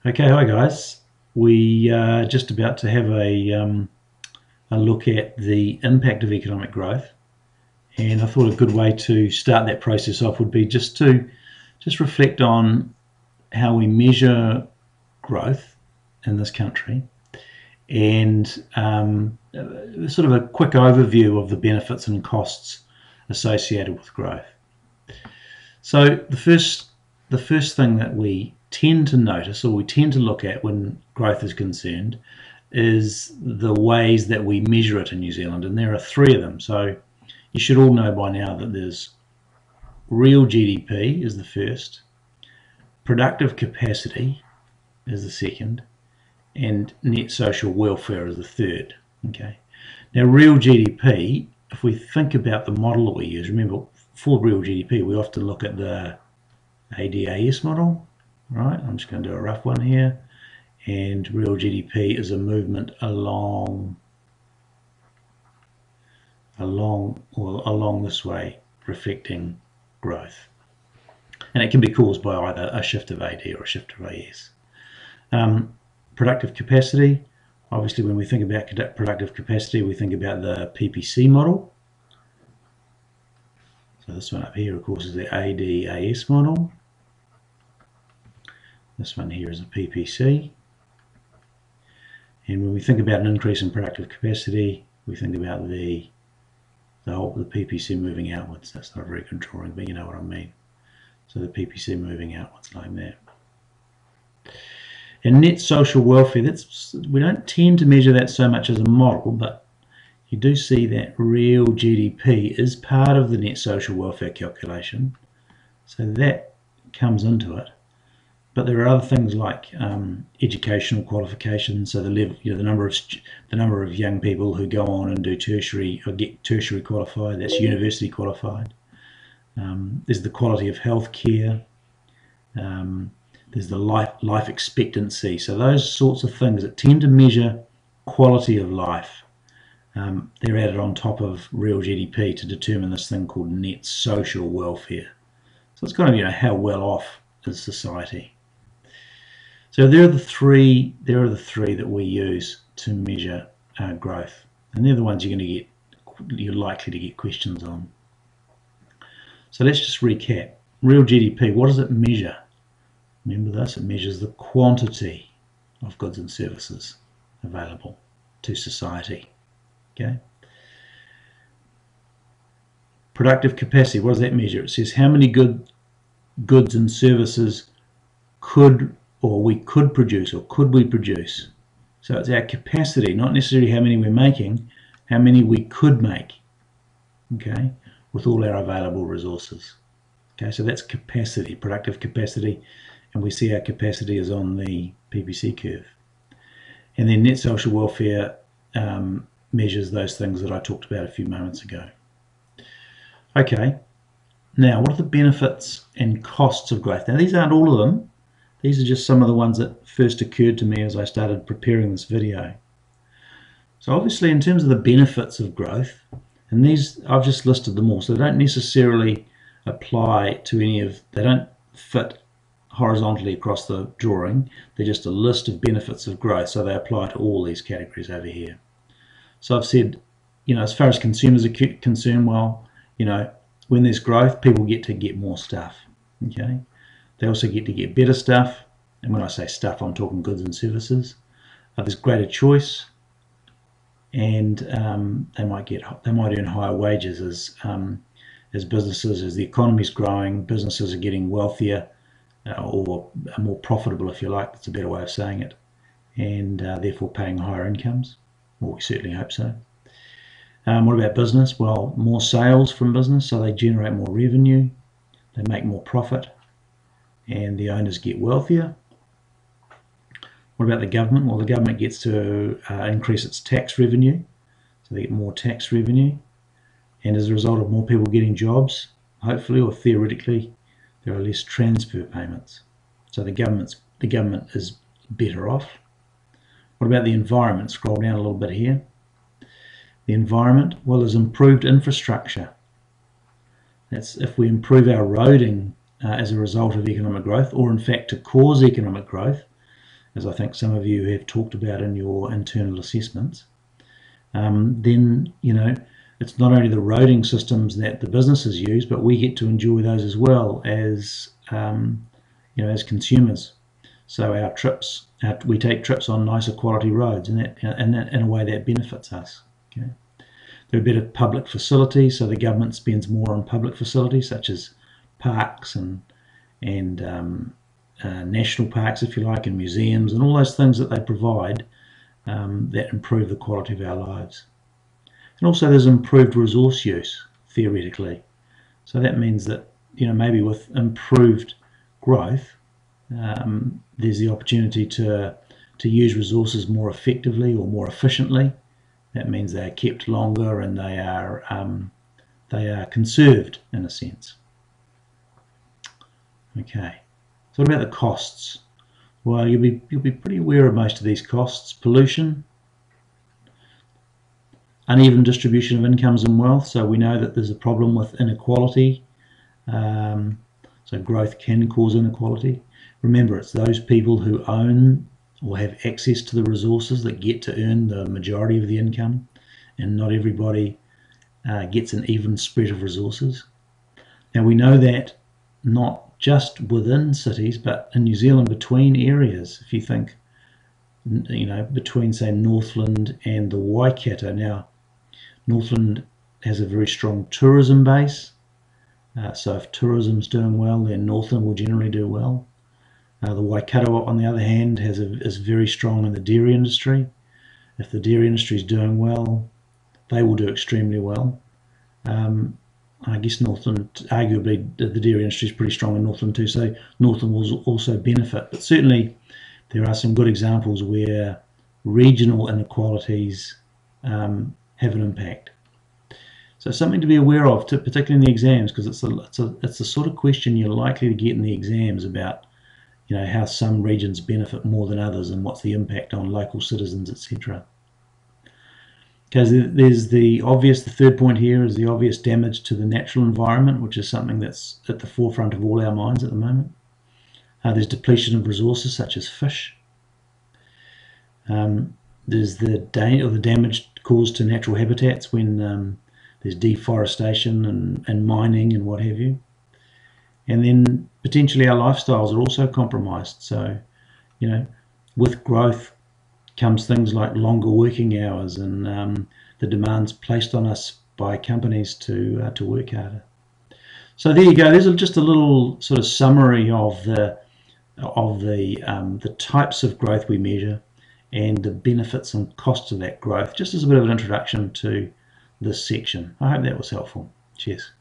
Okay, hi guys. We are just about to have a look at the impact of economic growth, and I thought a good way to start that process off would be to reflect on how we measure growth in this country, and sort of a quick overview of the benefits and costs associated with growth. So the first thing that we tend to notice, or we tend to look at when growth is concerned, is the ways that we measure it in New Zealand, and there are three of them. So you should all know by now that there's real GDP is the first, productive capacity is the second, and net social welfare is the third. Okay. Now, real GDP, if we think about the model that we use, remember for real GDP, we often look at the ADAS model, right? I'm just going to do a rough one here. And real GDP is a movement along this way, reflecting growth. And it can be caused by either a shift of AD or a shift of AS. Productive capacity, obviously when we think about productive capacity, we think about the PPC model. So this one up here, of course, is the ADAS model. This one here is a PPC. And when we think about an increase in productive capacity, we think about the PPC moving outwards. That's not a very good drawing, but you know what I mean. So the PPC moving outwards like that. And net social welfare, we don't tend to measure that so much as a model, but you do see that real GDP is part of the net social welfare calculation. So that comes into it. But there are other things like educational qualifications. So the number of young people who go on and do tertiary or get tertiary qualified. That's university qualified. There's the quality of healthcare. There's the life expectancy. So those sorts of things that tend to measure quality of life. They're added on top of real GDP to determine this thing called net social welfare. So it's kind of how well off is society. So there are the three that we use to measure growth, and they're the ones you're likely to get questions on. So let's just recap. Real GDP, what does it measure? Remember this, it measures the quantity of goods and services available to society. Okay. Productive capacity, what does that measure? It says how many goods and services we could produce, or could we produce. So it's our capacity, not necessarily how many we're making, how many we could make, okay, with all our available resources. Okay, so that's capacity, productive capacity, and we see our capacity is on the PPC curve. And then net social welfare measures those things that I talked about a few moments ago. Okay, now what are the benefits and costs of growth? Now these aren't all of them. These are just some of the ones that first occurred to me as I started preparing this video. So obviously in terms of the benefits of growth, and these I've just listed them all, so they don't necessarily apply to they don't fit horizontally across the drawing. They're just a list of benefits of growth, so they apply to all these categories over here. So I've said, as far as consumers are concerned, well, when there's growth, people get to get more stuff, okay? They also get to get better stuff, and when I say stuff, I'm talking goods and services. There's greater choice, and they might earn higher wages as businesses, as the economy's growing, businesses are getting wealthier or more profitable, if you like. That's a better way of saying it, and therefore paying higher incomes. Well, we certainly hope so. What about business? Well, more sales from business, so they generate more revenue, they make more profit, and the owners get wealthier. What about the government? Well, the government gets to increase its tax revenue, so they get more tax revenue, and as a result of more people getting jobs, hopefully or theoretically, there are less transfer payments. So the government is better off. What about the environment? Scroll down a little bit here. The environment, well, there's improved infrastructure. That's if we improve our roading as a result of economic growth, or in fact to cause economic growth, as I think some of you have talked about in your internal assessments, then it's not only the roading systems that the businesses use, but we get to enjoy those as well as as consumers. So our trips, we take trips on nicer quality roads, and that in a way that benefits us. Okay. There are better public facilities, so the government spends more on public facilities such as parks and national parks, if you like, and museums, and all those things that they provide that improve the quality of our lives. And also there's improved resource use, theoretically. So that means that maybe with improved growth, there's the opportunity to use resources more effectively or more efficiently. That means they are kept longer and they are conserved in a sense. Okay, so what about the costs? Well, you'll be pretty aware of most of these costs. Pollution, uneven distribution of incomes and wealth. So we know that there's a problem with inequality. So growth can cause inequality. Remember, it's those people who own or have access to the resources that get to earn the majority of the income, and not everybody gets an even spread of resources. Now we know that not just within cities, but in New Zealand between areas. If you think, between say Northland and the Waikato. Now, Northland has a very strong tourism base. So if tourism's doing well, then Northland will generally do well. The Waikato, on the other hand, is very strong in the dairy industry. If the dairy industry is doing well, they will do extremely well. I guess Northland, arguably, the dairy industry is pretty strong in Northland too, so Northland will also benefit. But certainly, there are some good examples where regional inequalities have an impact. So something to be aware of, particularly in the exams, because it's the sort of question you're likely to get in the exams about, how some regions benefit more than others and what's the impact on local citizens, etc. Because there's the third point here is the obvious damage to the natural environment, which is something that's at the forefront of all our minds at the moment. There's depletion of resources such as fish. There's the damage caused to natural habitats when there's deforestation and mining and what have you. And then potentially our lifestyles are also compromised. So, with growth comes things like longer working hours and the demands placed on us by companies to work harder. So there you go. There's just a little sort of summary of the types of growth we measure and the benefits and costs of that growth, just as a bit of an introduction to this section. I hope that was helpful. Cheers.